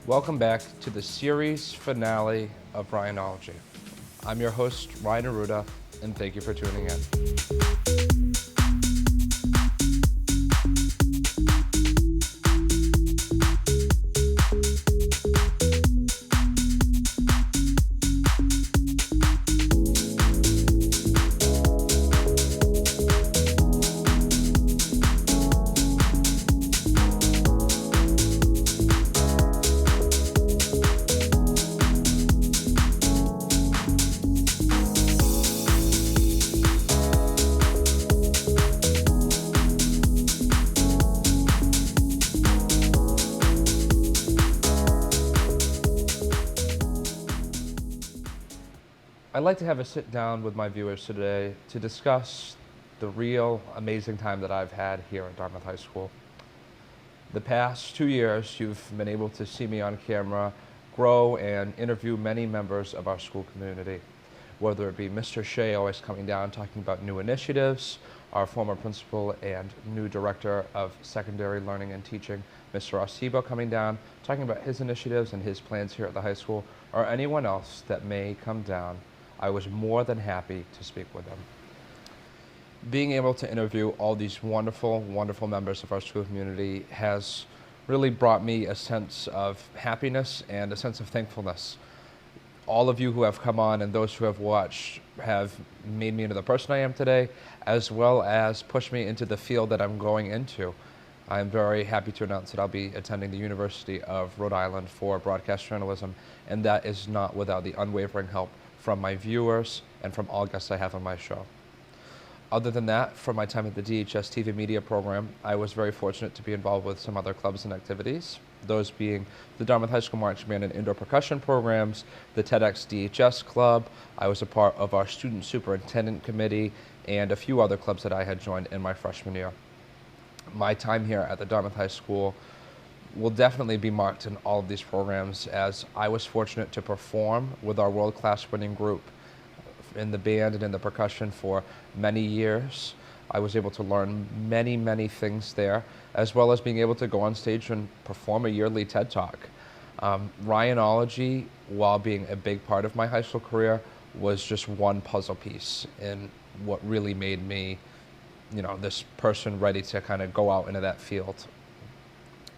Welcome back to the series finale of Ryanology. I'm your host, Ryanology, and thank you for tuning in. I'd like to have a sit down with my viewers today to discuss the real amazing time that I've had here at Dartmouth High School. The past 2 years, you've been able to see me on camera grow and interview many members of our school community, whether it be Mr. Shea always coming down talking about new initiatives, our former principal and new director of secondary learning and teaching, Mr. Arcibo, coming down talking about his initiatives and his plans here at the high school, or anyone else that may come down. I was more than happy to speak with them. Being able to interview all these wonderful, wonderful members of our school community has really brought me a sense of happiness and a sense of thankfulness. All of you who have come on and those who have watched have made me into the person I am today, as well as pushed me into the field that I'm going into. I'm very happy to announce that I'll be attending the University of Rhode Island for broadcast journalism, and that is not without the unwavering help from my viewers and from all guests I have on my show. Other than that, from my time at the DHS TV media program, I was very fortunate to be involved with some other clubs and activities, those being the Dartmouth High School Marching Band and Indoor Percussion programs, the TEDx DHS Club. I was a part of our Student Superintendent Committee, and a few other clubs that I had joined in my freshman year. My time here at the Dartmouth High School will definitely be marked in all of these programs, as I was fortunate to perform with our world-class winning group in the band and in the percussion for many years. I was able to learn many, many things there, as well as being able to go on stage and perform a yearly TED Talk. Ryanology, while being a big part of my high school career, was just one puzzle piece in what really made me, this person ready to kind of go out into that field.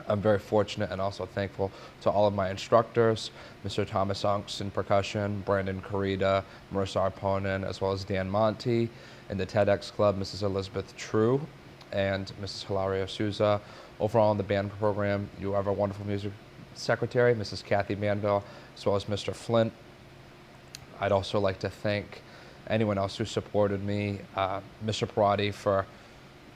I'm very fortunate and also thankful to all of my instructors, Mr. Thomas Unks in percussion, Brandon Carita, Marissa Arponen, as well as Dan Monty. In the TEDx Club, Mrs. Elizabeth True and Mrs. Hilario Souza. Overall in the band program, you have a wonderful music secretary, Mrs. Kathy Manville, as well as Mr. Flint. I'd also like to thank anyone else who supported me, Mr. Parati for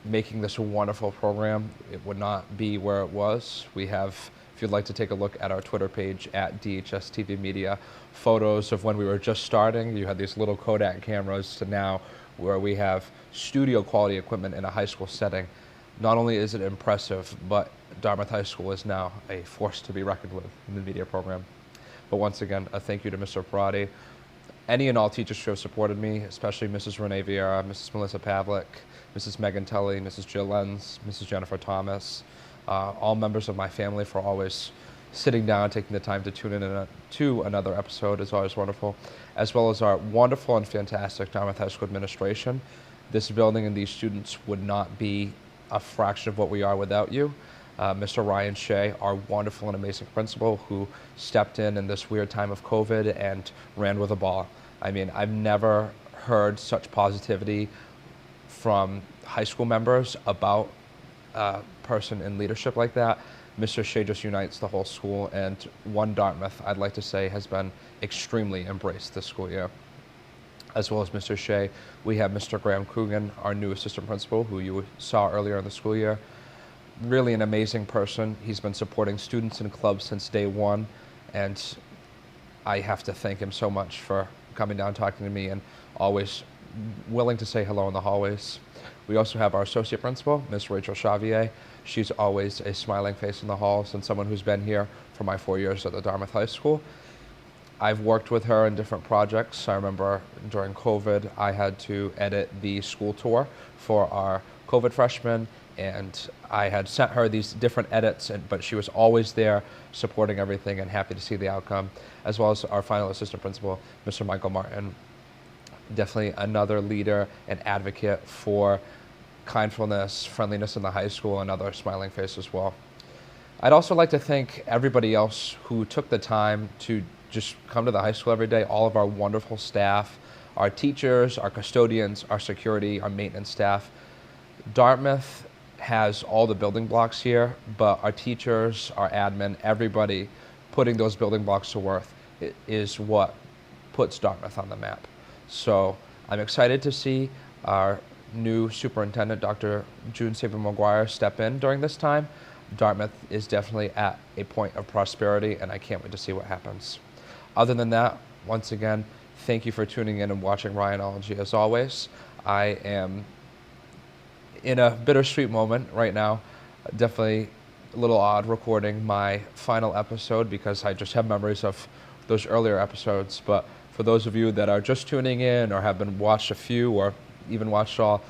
making this a wonderful program. It would not be where it was. We have, if you'd like to take a look at our Twitter page at DHS TV Media, photos of when we were just starting. You had these little Kodak cameras to now where we have studio quality equipment in a high school setting. Not only is it impressive, but Dartmouth High School is now a force to be reckoned with in the media program. But once again, a thank you to Mr. Parati. Any and all teachers who have supported me, especially Mrs. Renee Vieira, Mrs. Melissa Pavlik, Mrs. Megan Tully, Mrs. Jill Lenz, Mrs. Jennifer Thomas, all members of my family for always sitting down, taking the time to tune in to another episode is always wonderful, as well as our wonderful and fantastic Dartmouth High School administration. This building and these students would not be a fraction of what we are without you. Mr. Ryan Shea, our wonderful and amazing principal, who stepped in this weird time of COVID and ran with a ball. I mean, I've never heard such positivity from high school members about a person in leadership like that. Mr. Shea just unites the whole school, and one Dartmouth, I'd like to say, has been extremely embraced this school year. As well as Mr. Shea, we have Mr. Graham Coogan, our new assistant principal, who you saw earlier in the school year. Really an amazing person. He's been supporting students and clubs since day one, and I have to thank him so much for coming down, talking to me, and always willing to say hello in the hallways. We also have our associate principal, Ms. Rachel Xavier. She's always a smiling face in the halls and someone who's been here for my 4 years at the Dartmouth High School. I've worked with her in different projects. I remember during COVID, I had to edit the school tour for our COVID freshman, and I had sent her these different edits, but she was always there supporting everything and happy to see the outcome, as well as our final assistant principal, Mr. Michael Martin. Definitely another leader and advocate for kindfulness, friendliness in the high school, another smiling face as well. I'd also like to thank everybody else who took the time to just come to the high school every day, all of our wonderful staff, our teachers, our custodians, our security, our maintenance staff. Dartmouth has all the building blocks here, but our teachers, our admin, everybody putting those building blocks to work is what puts Dartmouth on the map. So I'm excited to see our new superintendent, Dr. June Saban-McGuire, step in during this time. Dartmouth is definitely at a point of prosperity, and I can't wait to see what happens. Other than that, once again, thank you for tuning in and watching Ryanology. As always, I am in a bittersweet moment right now. Definitely a little odd recording my final episode because I just have memories of those earlier episodes. But for those of you that are just tuning in or have been watched a few or even watched all,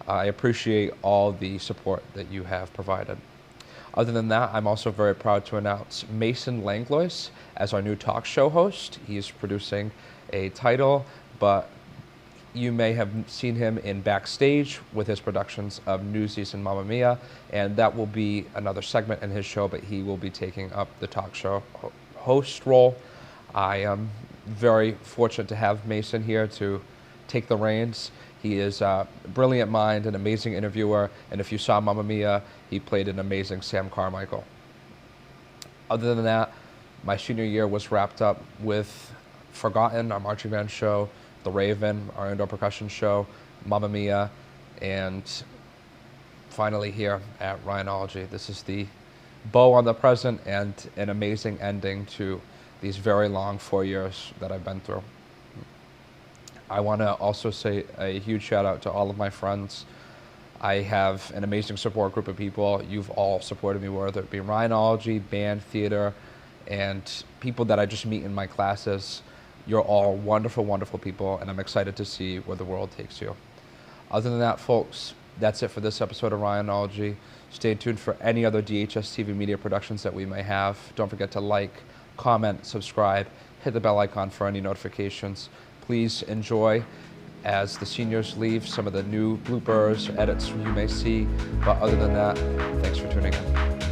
I appreciate all the support that you have provided. Other than that, I'm also very proud to announce Mason Langlois as our new talk show host. He's producing a title, but you may have seen him in Backstage with his productions of Newsies and Mamma Mia, and that will be another segment in his show, but he will be taking up the talk show host role. I am very fortunate to have Mason here to take the reins. He is a brilliant mind, an amazing interviewer, and if you saw Mamma Mia, he played an amazing Sam Carmichael. Other than that, my senior year was wrapped up with Forgotten, our marching band show, The Raven, our indoor percussion show, Mamma Mia, and finally here at Ryanology. This is the bow on the present and an amazing ending to these very long 4 years that I've been through. I want to also say a huge shout out to all of my friends. I have an amazing support group of people. You've all supported me, whether it be Ryanology, band, theater, and people that I just meet in my classes. You're all wonderful, wonderful people, and I'm excited to see where the world takes you. Other than that, folks, that's it for this episode of Ryanology. Stay tuned for any other DHS TV media productions that we may have. Don't forget to like, comment, subscribe, hit the bell icon for any notifications. Please enjoy as the seniors leave some of the new bloopers, edits you may see. But other than that, thanks for tuning in.